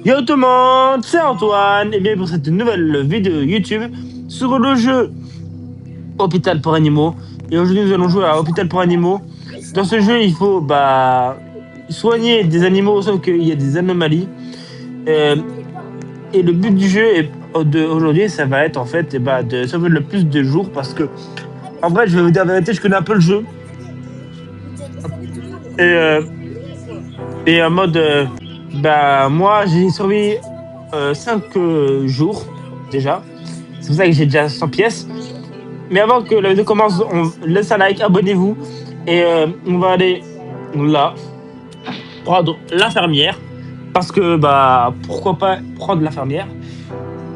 Yo tout le monde, c'est Antoine, et bien pour cette nouvelle vidéo YouTube sur le jeu Hôpital pour animaux. Et aujourd'hui nous allons jouer à Hôpital pour animaux. Dans ce jeu il faut soigner des animaux sauf qu'il y a des anomalies. Euh, et le but du jeu aujourd'hui ça va être en fait de sauver le plus de jours parce que en vrai je vais vous dire la vérité, je connais un peu le jeu. Et, et en mode moi j'ai survécu 5 jours déjà. C'est pour ça que j'ai déjà 100 pièces. Mais avant que la vidéo commence, on laisse un like, abonnez-vous. Et on va aller là, prendre l'infirmière. Parce que, pourquoi pas prendre l'infirmière.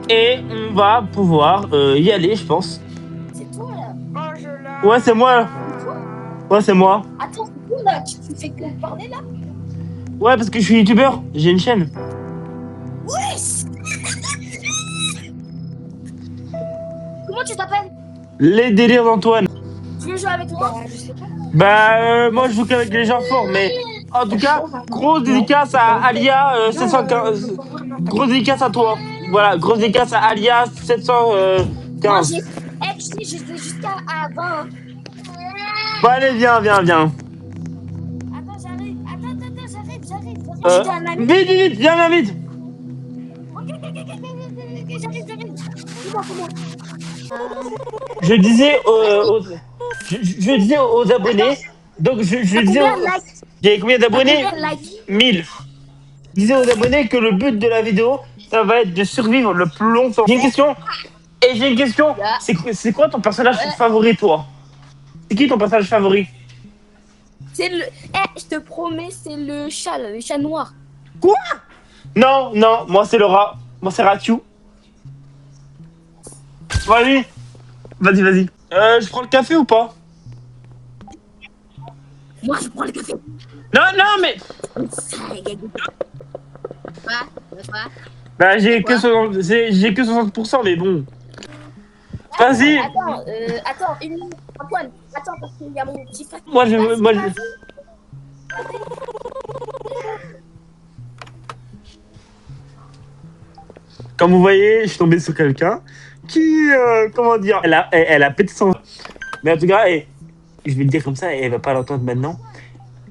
Et on va pouvoir y aller, je pense. C'est toi là. Angela. Ouais, c'est moi. Ouais, c'est moi. Attends, c'est toi là. Tu fais que parler là. Ouais, parce que je suis youtubeur. J'ai une chaîne. Wesh. Comment tu t'appelles? Les délires d'Antoine. Tu veux jouer avec moi? Je sais pas. Moi, je joue qu'avec les gens forts. Mais en tout cas, grosse dédicace à Alia 715. Grosse dédicace à toi. Voilà, grosse dédicace à Alia Moi 715. j'ai. Eh, tu sais, je vais jusqu'à 20. Hein. Bon, allez, viens. Attends, j'arrive. Attends, j'arrive. J'étais un ami. Vite, viens vite. Ok, j'arrive. Dis-moi. Je disais, je disais aux abonnés. Donc, je T'as disais. combien de likes? J'ai combien T'as d'abonnés? combien de likes? 1000. Je disais aux abonnés que le but de la vidéo, ça va être de survivre le plus longtemps. J'ai une question. Yeah. C'est quoi ton personnage favori, toi? C'est qui ton personnage favori? C'est le. Eh, je te promets, c'est le chat là, le chat noir. Quoi? Non, moi c'est le rat. Moi c'est Ratiou. Vas-y. Je prends le café ou pas? Moi, je prends le café. Non, mais. Quoi? J'ai que 60%, mais bon. Vas-y. Attends, une minute. Antoine, attends, parce qu'il y a mon petit frère. Moi je. Comme vous voyez, je suis tombé sur quelqu'un qui, comment dire, elle a pété son. Mais en tout cas, je vais le dire comme ça, elle va pas l'entendre maintenant.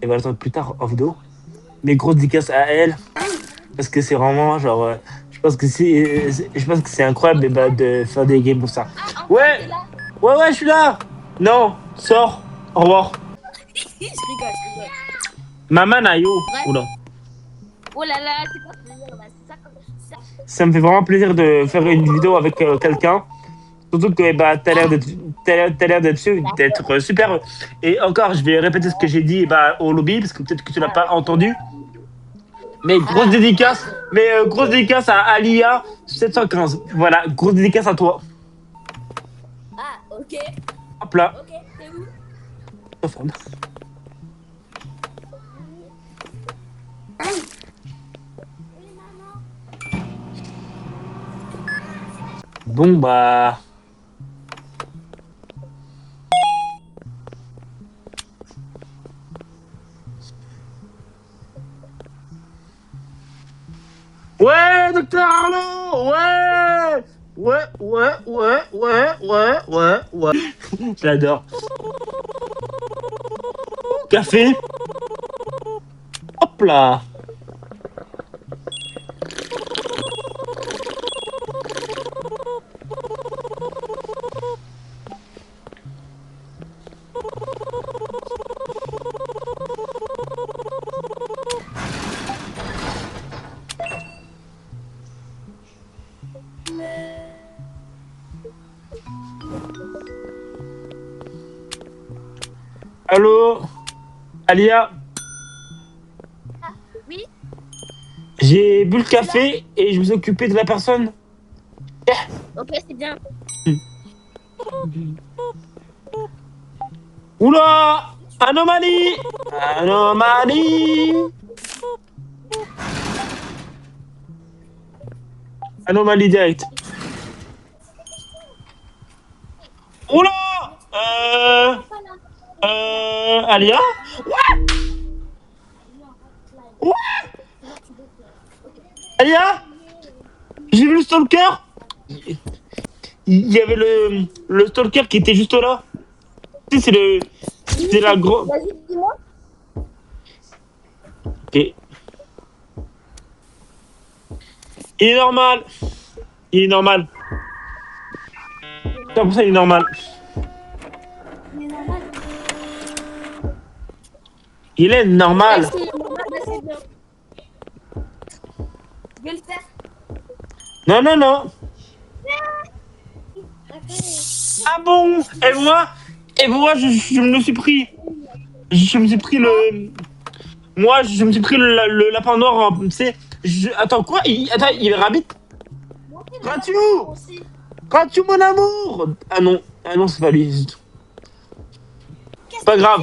Elle va l'entendre plus tard en vidéo. Mais grosse dédicace à elle. Parce que c'est vraiment genre. Je pense que c'est incroyable de faire des games pour ça. Ouais, je suis là. Non, sors. Au revoir. Je rigole. Maman Nayo. Oula. Oh là là, c'est pas plaisir là, c'est ça comme ça. Ça me fait vraiment plaisir de faire une vidéo avec quelqu'un. Surtout que t'as l'air d'être super. Et encore, je vais répéter ce que j'ai dit au lobby, parce que peut-être que tu l'as pas entendu. Mais grosse dédicace à Alia 715. Voilà, grosse dédicace à toi. Ah, ok. Hop là. Ok, t'es où? Bon Ouais, docteur Arnaud. Ouais. Je l'adore. Café. Hop là. Allô, Alia? Oui? J'ai bu le café et je me suis occupé de la personne. Ok, c'est bien. Oula! Anomalie! Anomalie direct. Oula! Alia? Ouais! Alia, j'ai vu le stalker. Il y avait le stalker qui était juste là. Tu sais, c'est la grosse. Vas-y, dis-moi. Ok. Il est normal. Il est normal. C'est pour ça il est normal. Il est normal. Il est normal. Est-ce qu'il est normal? Bah, c'est bien. Je vais le faire. Non, non, non. Ah bon? Et moi, je me suis pris. Je me suis pris le. Moi, je me suis pris le lapin noir. Tu sais. Attends, quoi? Attends, il est rabbit? Ratiu! Ratiu, mon amour! Ah non, c'est pas lui. Pas grave,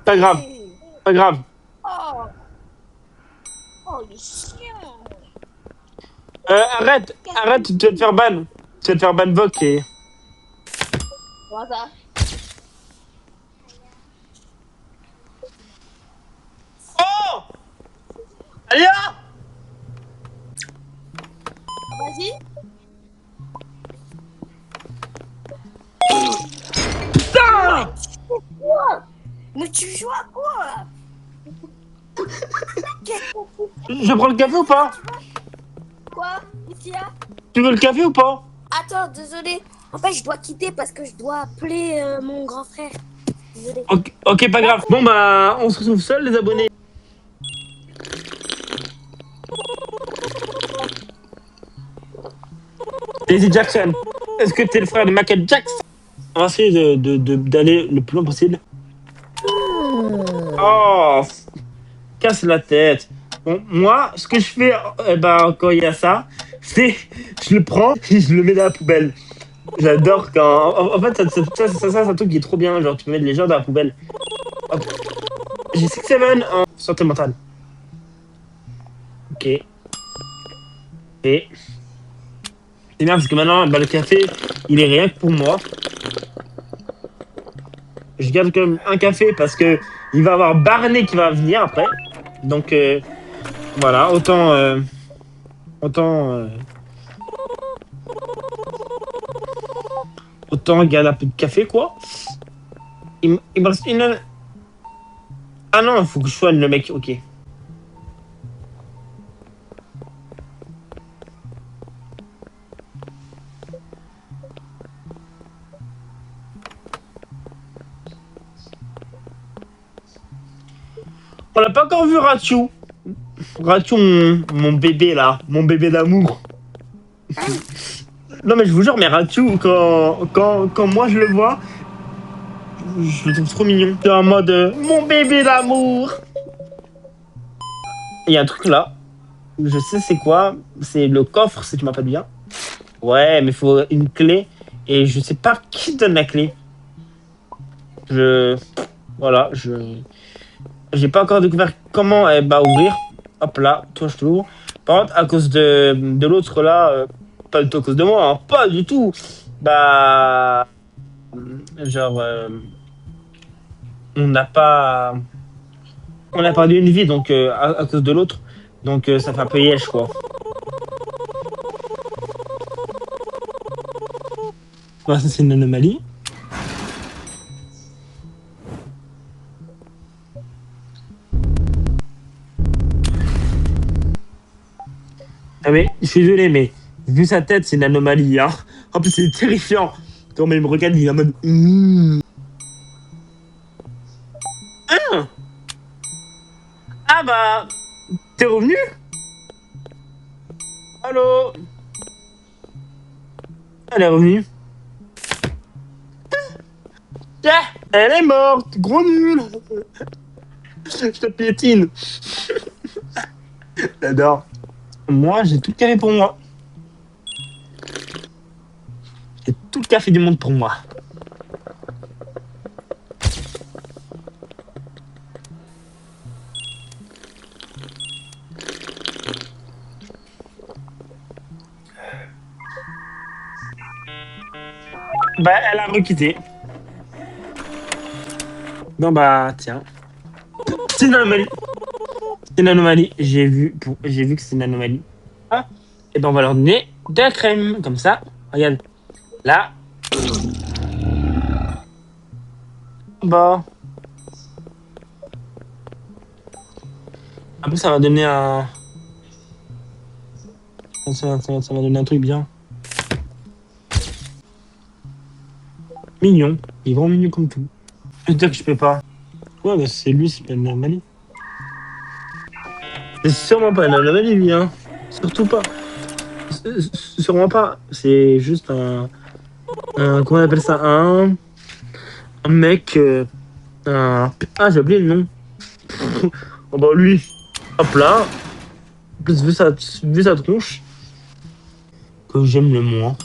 pas grave, pas grave. Oh, oh, il est chiant. Arrête, tu vas te faire ban. Tu vas te faire ban Vogue et. Comment ça? Oh! Alia! Vas-y. Putain! Quoi? Mais tu joues à quoi? Je prends le café ou pas? Quoi? Qu'est-ce qu'il y a? Tu veux le café ou pas? Attends, désolé. En fait, je dois quitter parce que je dois appeler mon grand frère. Désolé. Ok, pas grave. Bon, bah, on se retrouve seuls, les abonnés. Daisy Jackson, est-ce que t'es le frère de Michael Jackson? On va essayer d'aller le plus loin possible. Oh, casse la tête. Bon, moi, ce que je fais quand il y a ça, c'est je le prends et je le mets dans la poubelle. J'adore quand. En fait, ça c'est un truc qui est trop bien. Genre, tu peux mettre les gens dans la poubelle. Hop. J'ai 6-7 en santé mentale. Ok. Et. C'est bien parce que maintenant, le café, il est rien que pour moi. Je garde quand même un café parce que il va y avoir Barney qui va venir après. Donc, voilà, autant garder un peu de café, quoi. Il me reste une. Ah non, il faut que je soigne le mec, ok. On n'a pas encore vu Ratiu. Ratiu, mon bébé là, mon bébé d'amour. Non mais je vous jure, mais Ratiu, quand moi je le vois, je le trouve trop mignon. C'est en mode mon bébé d'amour. Il y a un truc là. Je sais c'est quoi. C'est le coffre, si tu m'appelles bien. Ouais, mais il faut une clé. Et je sais pas qui donne la clé. Voilà, j'ai pas encore découvert comment elle va ouvrir. Hop là, toi je te l'ouvre. Par contre, à cause de l'autre là, pas du tout à cause de moi, hein, pas du tout. Bah, genre, on n'a pas, on a perdu une vie donc à cause de l'autre, donc ça fait un peu yèche quoi. Ouais, ça c'est une anomalie. Ah mais je suis désolé, mais vu sa tête, c'est une anomalie. Hein. En plus, c'est terrifiant. Quand il me regarde, il est en mode. Ah, ah bah, t'es revenu? Allô? Elle est revenue. Ah, elle est morte, gros nul. Je te piétine. J'adore. Moi, j'ai tout le café pour moi. J'ai tout le café du monde pour moi. Bah, elle a requitté. Non, bah, tiens. C'est une anomalie. C'est une anomalie. J'ai vu que c'est une anomalie. Ah, et ben on va leur donner de la crème. Comme ça. Regarde. Là. Bah. Après, ça va donner un. Ça va donner un truc bien. Mignon. Il est vraiment mignon comme tout. Je veux dire que je peux pas. Ouais, bah c'est lui, c'est pas une anomalie. C'est sûrement pas une anomalie, lui, hein. Surtout pas. Sûrement pas. C'est juste comment on appelle ça? Un mec. Ah, j'ai oublié le nom. Oh bah lui. Hop là. En plus, vu sa tronche, que j'aime le moins.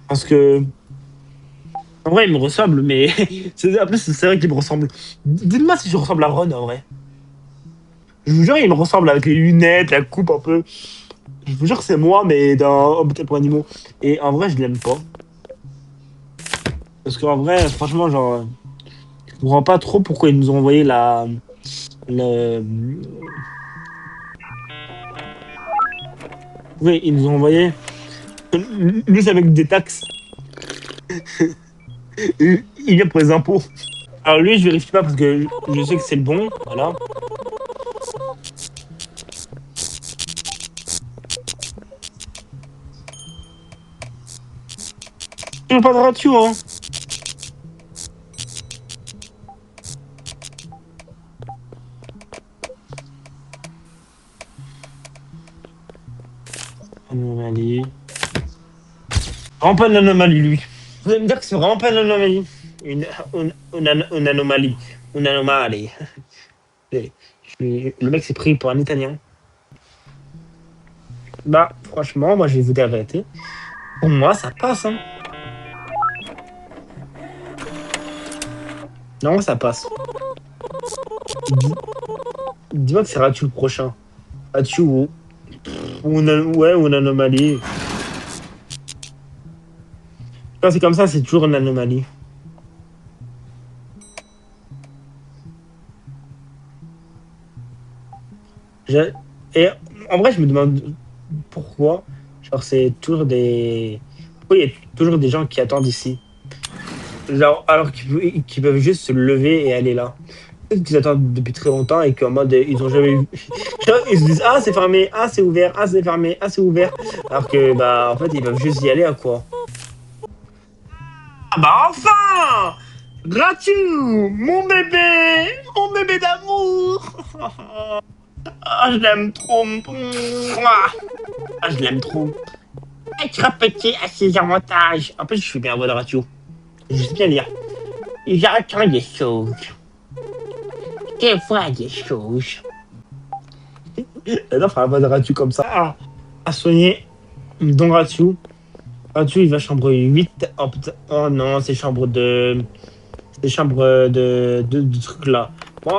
Parce que. En vrai, il me ressemble, mais. En plus, c'est vrai qu'il me ressemble. Dites-moi si je ressemble à Ron, en vrai. Je vous jure, il me ressemble avec les lunettes, la coupe un peu. Je vous jure que c'est moi, mais dans Habitat pour animaux. Et en vrai, je l'aime pas. Parce qu'en vrai, franchement, genre. Je comprends pas trop pourquoi ils nous ont envoyé le... Oui, ils nous ont envoyé. Lui, c'est avec des taxes. Il vient pour les impôts. Alors lui, je vérifie pas parce que je sais que c'est le bon. Voilà. Je veux pas de ratio, hein. Anomalie. Vraiment pas une anomalie, lui. Vous allez me dire que c'est vraiment pas une anomalie. Une anomalie. Une anomalie. Le mec s'est pris pour un Italien. Bah, franchement, moi, je vais vous dire la vérité. Pour moi, ça passe, hein. Non, ça passe. Dis-moi que c'est Ratu le prochain. Ratu ou une anomalie. Quand c'est comme ça, c'est toujours une anomalie. Je- Et en vrai, je me demande pourquoi. Genre, c'est toujours des. Pourquoi il y a toujours des gens qui attendent ici? Genre, alors qu'ils peuvent juste se lever et aller là. Peut-être qu'ils attendent depuis très longtemps et qu'en mode, ils ont jamais vu. Genre, ils se disent, ah, c'est fermé, ah, c'est ouvert, ah, c'est fermé, ah, c'est ouvert. Alors que, bah, en fait, ils peuvent juste y aller à quoi? Ah, bah, enfin! Ratu, mon bébé d'amour. Ah, je l'aime trop. Mouah. Ah, je l'aime trop. Être petit à ses avantages. En plus, je suis bien voix de ratio. Je sais bien lire. J'entends des choses. Je vois des choses. J'adore faire la voix de ratio comme ça. Ah, à soigner. Don ratio. Ratio, il va chambre 8. Oh, putain. Oh non, c'est chambre de. C'est chambre de trucs là. Bon,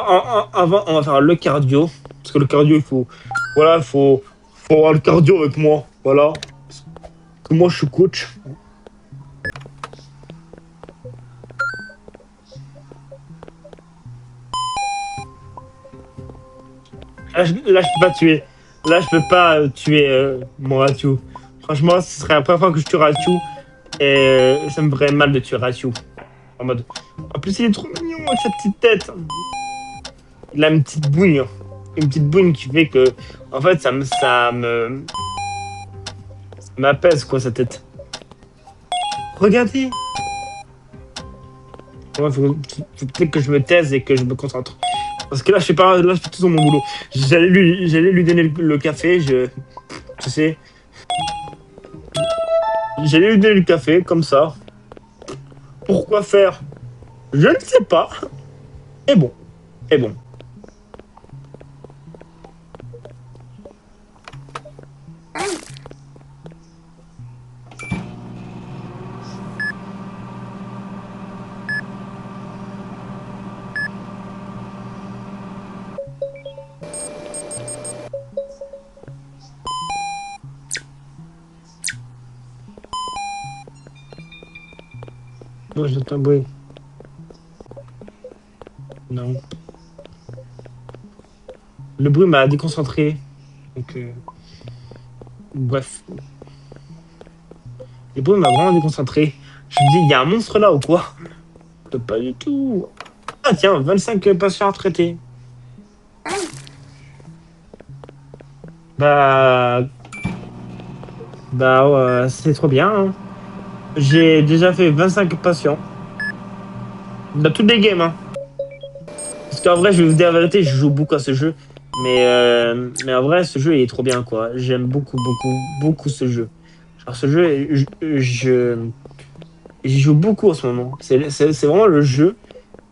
avant, on va faire le cardio. Parce que le cardio, il faut. Voilà, faut avoir le cardio avec moi. Voilà. Parce que moi, je suis coach. Là, je peux pas tuer. Là, je peux pas tuer mon Ratu. Franchement, ce serait la première fois que je tue Ratu. Et ça me ferait mal de tuer Ratu. En mode. En plus, il est trop mignon avec sa petite tête. Il a une petite bouille. Une petite bouille qui fait que. En fait, ça m'apaise, quoi, sa tête. Regardez. Ouais, faut peut-être que je me taise et que je me concentre. Parce que là, je sais pas, là, je fais tout sur mon boulot. J'allais lui donner le café, tu sais, j'allais lui donner le café, comme ça. Pourquoi faire? Je ne sais pas. Et bon, et bon. Moi, j'entends un bruit. Non. Le bruit m'a déconcentré. Donc, bref. Le bruit m'a vraiment déconcentré. Je me dis, il y a un monstre là ou quoi? Pas du tout. Ah tiens, 25 patients traités. Bah, c'est trop bien, hein. J'ai déjà fait 25 patients. Dans toutes les games, hein. Parce qu'en vrai, je vais vous dire la vérité, je joue beaucoup à ce jeu. Mais en vrai, ce jeu, il est trop bien, quoi. J'aime beaucoup, beaucoup, beaucoup ce jeu. Genre, ce jeu, j'y joue beaucoup en ce moment. C'est vraiment le jeu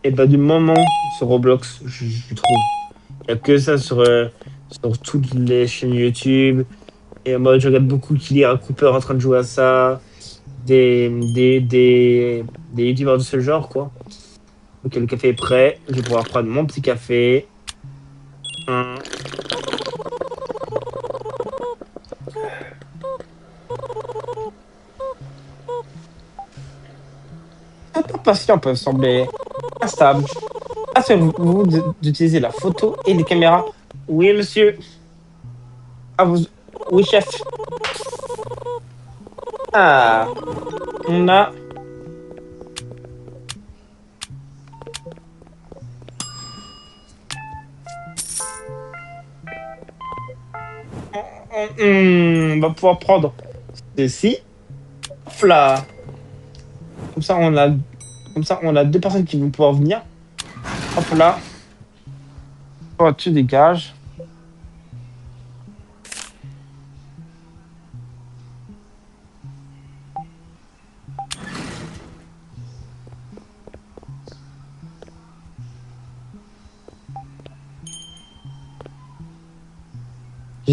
et bah, du moment sur Roblox, je trouve. Il n'y a que ça sur toutes les chaînes YouTube. Et moi, je regarde beaucoup Killer Cooper en train de jouer à ça. Des youtubeurs de ce genre, quoi. Ok, le café est prêt. Je vais pouvoir prendre mon petit café. Hum. Certains patients peuvent sembler instables. Assurez-vous d'utiliser la photo et les caméras. Oui, monsieur. Ah, vous... Oui, chef. Ah, on a... On va pouvoir prendre ceci. Hop là. Comme ça, on a... Comme ça, on a deux personnes qui vont pouvoir venir. Hop là. Toi, tu dégages.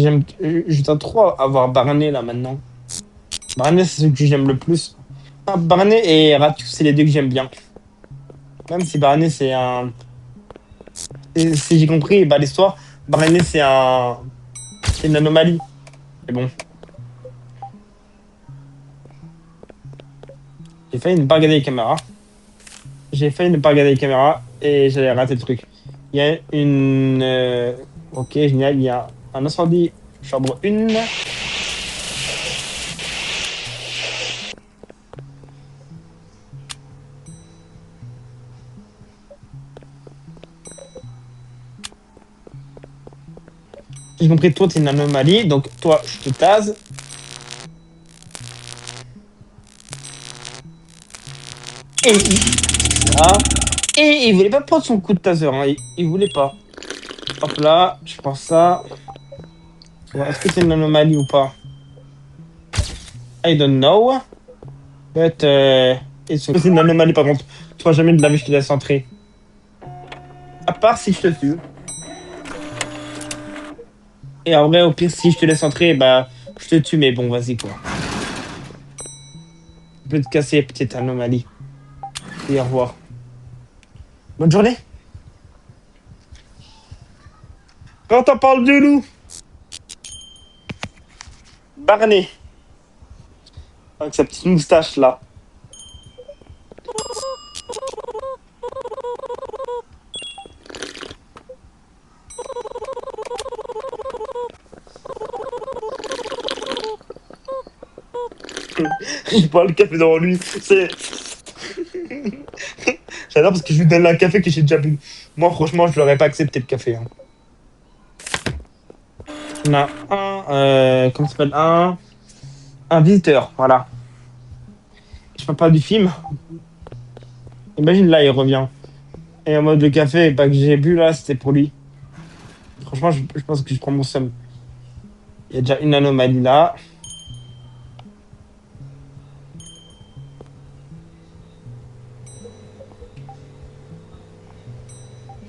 Je dois trop avoir Barney là maintenant. Barney, c'est ce que j'aime le plus. Ah, Barney et Ratu, c'est les deux que j'aime bien. Même si Barney, c'est un. Si j'ai compris bah, l'histoire, Barney, c'est un. C'est une anomalie. Mais bon. J'ai failli ne pas regarder les caméras. J'ai failli ne pas regarder les caméras et j'allais rater le truc. Il y a une. Ok, génial. Il y a un incendie, chambre 1. J'ai compris, toi, t'es une anomalie. Donc, toi, je te tase. Et là. Et il voulait pas prendre son coup de taser. Hein. Il voulait pas. Hop là, je prends ça. Est-ce que c'est une anomalie ou pas? I don't know. Peut-être. C'est une anomalie par contre. Toi, jamais de la vie, je te laisse entrer. À part si je te tue. Et en vrai, au pire, si je te laisse entrer, bah, je te tue, mais bon, vas-y, quoi. Je peux te casser, petite anomalie. Et au revoir. Bonne journée. Quand on parle du loup, Barney, avec sa petite moustache là. Il boit le café devant lui. C'est. J'adore parce que je lui donne un café que j'ai déjà bu. Moi, franchement, je l'aurais pas accepté le café. Hein. On a comment ça s'appelle un visiteur, voilà. Je parle pas du film. Imagine là, il revient. Et en mode le café bah, que j'ai bu là, c'était pour lui. Franchement, je pense que je prends mon seum. Il y a déjà une anomalie là.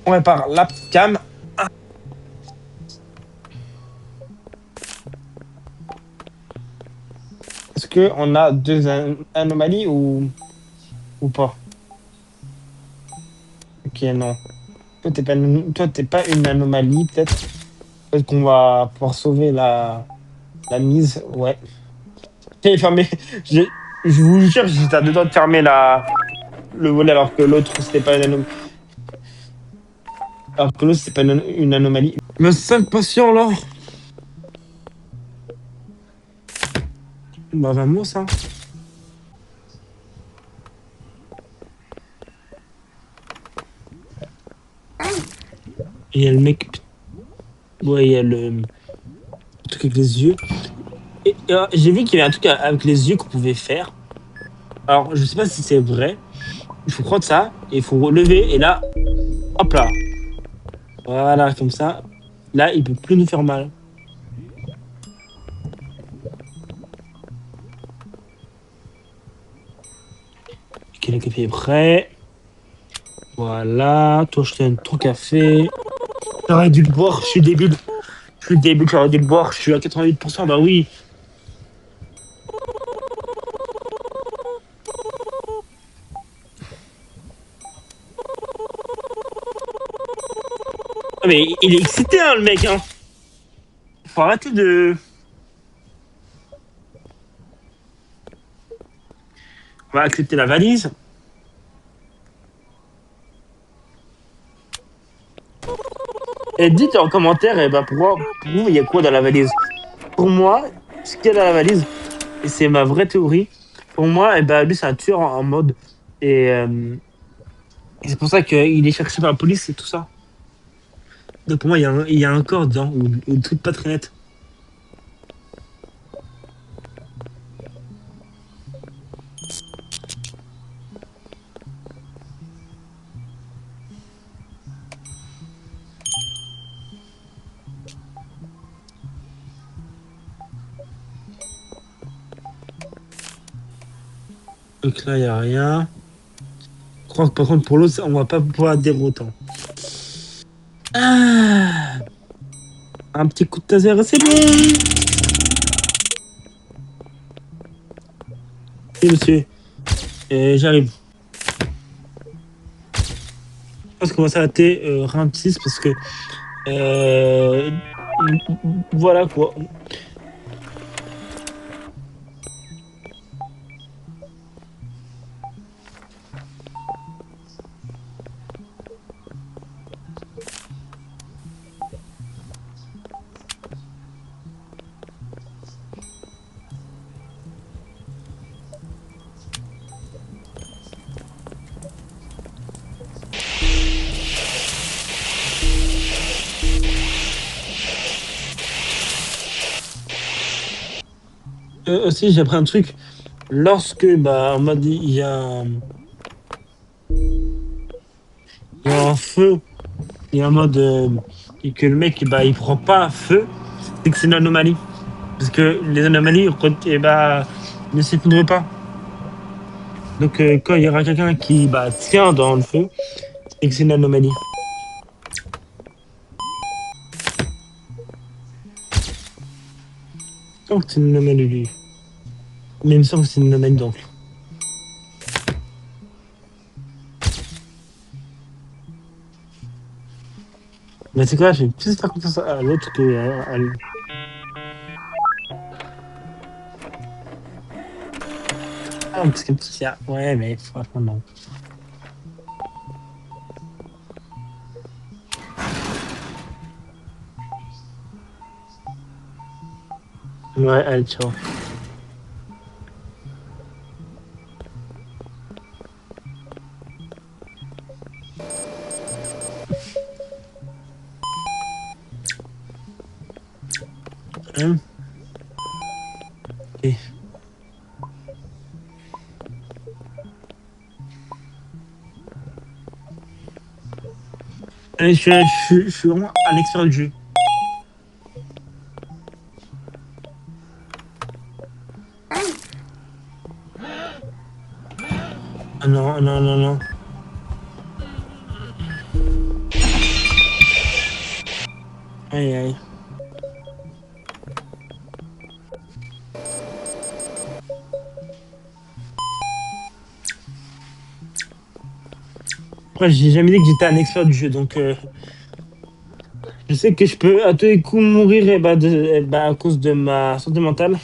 On répare la petite cam. Est-ce qu'on a deux anomalies ou pas? Ok, non. Toi, t'es pas une anomalie, peut-être. Peut-être qu'on va pouvoir sauver la mise. Ouais. J'ai fermé. j'ai- Je vous jure, j'étais à deux doigts de fermer le volet alors que l'autre, c'était pas une anomalie. Alors que l'autre, c'est pas une anomalie. Mais 5 patients là. Bah, vraiment, ça. Et il y a le mec. Ouais, il y a le truc avec les yeux. Et, j'ai vu qu'il y avait un truc avec les yeux qu'on pouvait faire. Alors, je sais pas si c'est vrai. Il faut prendre ça et il faut lever. Et là, hop là. Voilà, comme ça. Là, il peut plus nous faire mal. Ok, le café est prêt. Voilà. Toi, je te donne ton café. J'aurais dû le boire. Je suis débile. Je suis débile. J'aurais dû le boire. Je suis à 88%. Bah oui. Ah, mais il est excité, hein, le mec. Hein. Faut arrêter de. On va accepter la valise. Et dites en commentaire, eh ben, pour vous, il y a quoi dans la valise? Pour moi, ce qu'il y a dans la valise, et c'est ma vraie théorie, pour moi, eh ben, lui, c'est un tueur en mode. Et, et c'est pour ça qu'il est cherché par la police et tout ça. Donc pour moi, il y a un corps dedans, ou un truc pas très net. Donc là, il n'y a rien. Je crois que par contre, pour l'autre, on va pas pouvoir dire autant. Ah, un petit coup de taser, c'est bon. Oui, monsieur. J'arrive. Je pense qu'on va s'arrêter round 6 parce que euh, voilà quoi. Aussi, j'ai appris un truc. Lorsque, bah, on m'a dit, il y a un feu, il y a un mode, et que le mec, bah, il prend pas feu, c'est que c'est une anomalie. Parce que les anomalies, bah, ne s'effondrent pas. Donc, quand il y aura quelqu'un qui, bah, tient dans le feu, c'est que c'est une anomalie. Donc, c'est une anomalie, lui. Mais il me semble que c'est une anomalie, donc. Mais c'est quoi, j'ai plus faire confiance à l'autre que à lui. Ah, parce que ouais, mais franchement, non. Ouais, allez, ciao. Hein. Ok. Allez, je suis vraiment un expert du jeu. Ah non, non, non, non. Aïe, aïe. Après, j'ai jamais dit que j'étais un expert du jeu, donc je sais que je peux à tous les coups mourir à cause de ma santé mentale.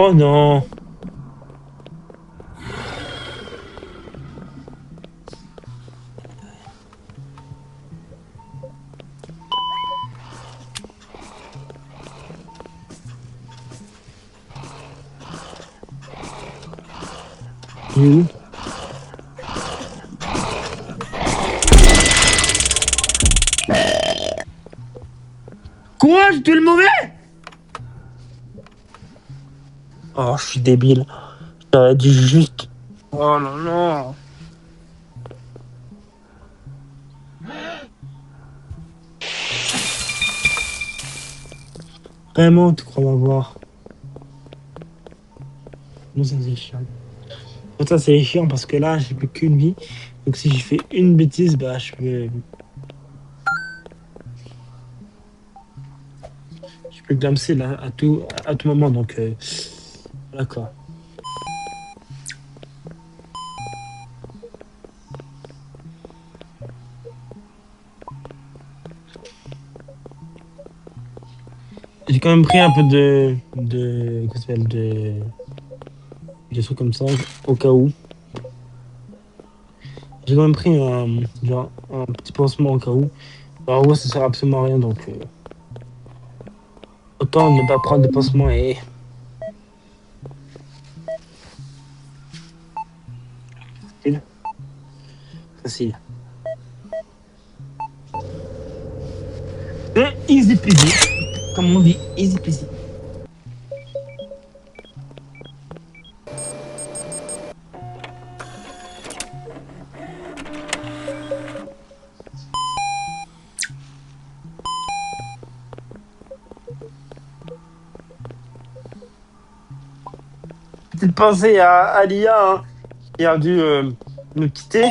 Oh non. Où? Quoi? J'ai tué le mauvais? Oh, je suis débile. J'aurais dû juste... Oh non, non. Vraiment, tu crois m'avoir. Non, ça c'est chiant. Ça c'est chiant parce que là, j'ai plus qu'une vie. Donc si je fais une bêtise, bah je peux glamser là à tout moment. Donc voilà quoi. J'ai quand même pris un peu comment ça s'appelle, des trucs comme ça au cas où. J'ai quand même pris genre, un petit pansement au cas où. Alors ouais, ça sert absolument à rien, donc autant ne pas prendre de pansement et facile. Facile. Et easy peasy, comme on dit, easy peasy. Petite pensée à l'IA hein, qui a dû nous quitter,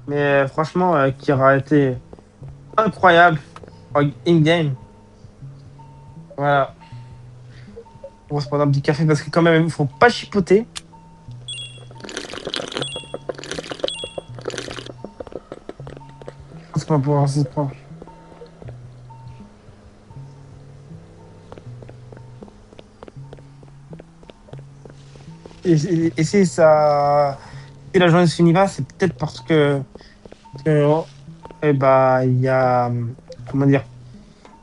mais franchement, qui aura été incroyable in-game. Voilà. On va se prendre un petit café parce que quand même, il faut pas chipoter. C'est pas pour c'est pas. Et si ça, si la journée se finit pas, c'est peut-être parce que eh bah, il y a, comment dire,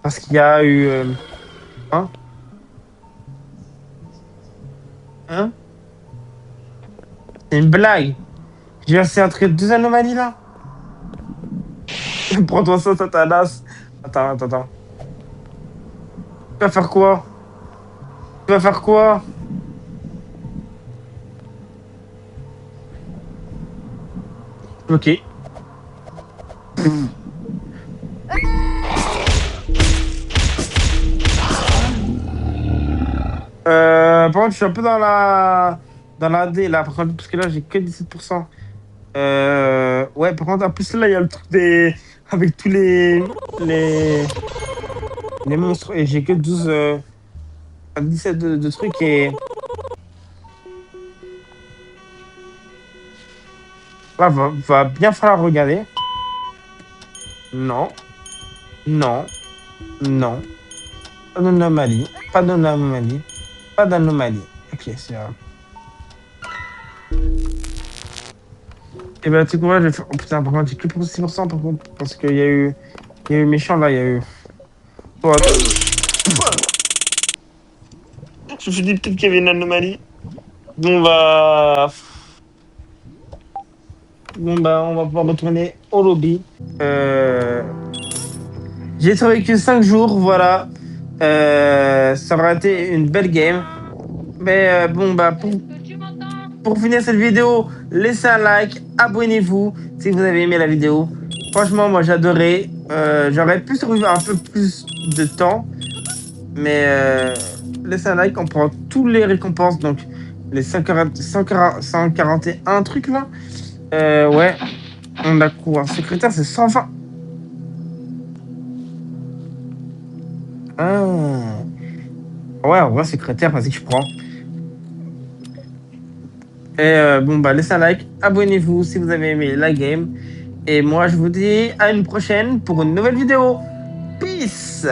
parce qu'il y a eu, hein, hein, c'est une blague. J'ai versé entre deux anomalies là. Prends-toi ça, Satanas. Attends. Tu vas faire quoi? Tu vas faire quoi? Ok. Par contre, je suis un peu dans la D là, par contre, parce que là, j'ai que 17%. Ouais, par contre, en plus, là, il y a le truc des. Avec tous les, les monstres, et j'ai que 12, 17 de trucs, et là, va bien falloir regarder. Non, non, non. Pas d'anomalie, pas d'anomalie, pas d'anomalie. Ok, c'est vrai. Et ben, tu sais quoi, je vais faire. Oh putain, par contre, j'ai que pour 6% par contre, parce il y a eu méchant là, il y a eu. Oh, je me suis dit peut-être qu'il y avait une anomalie. Bon, bah. Bon, bah, on va pouvoir retourner au lobby. J'ai survécu 5 jours, voilà. Ça aura été une belle game. Mais bon, bah, pour finir cette vidéo, laissez un like, abonnez-vous si vous avez aimé la vidéo. Franchement, moi, j'ai adoré. J'aurais pu survivre un peu plus de temps. Mais laissez un like, on prend tous les récompenses. Donc, les 141 trucs là. Ouais, on a quoi? Secrétaire, c'est 120. Ah. Ouais, en vrai, secrétaire, vas-y, je prends. Et bon, bah, laissez un like, abonnez-vous si vous avez aimé la game. Et moi, je vous dis à une prochaine pour une nouvelle vidéo. Peace!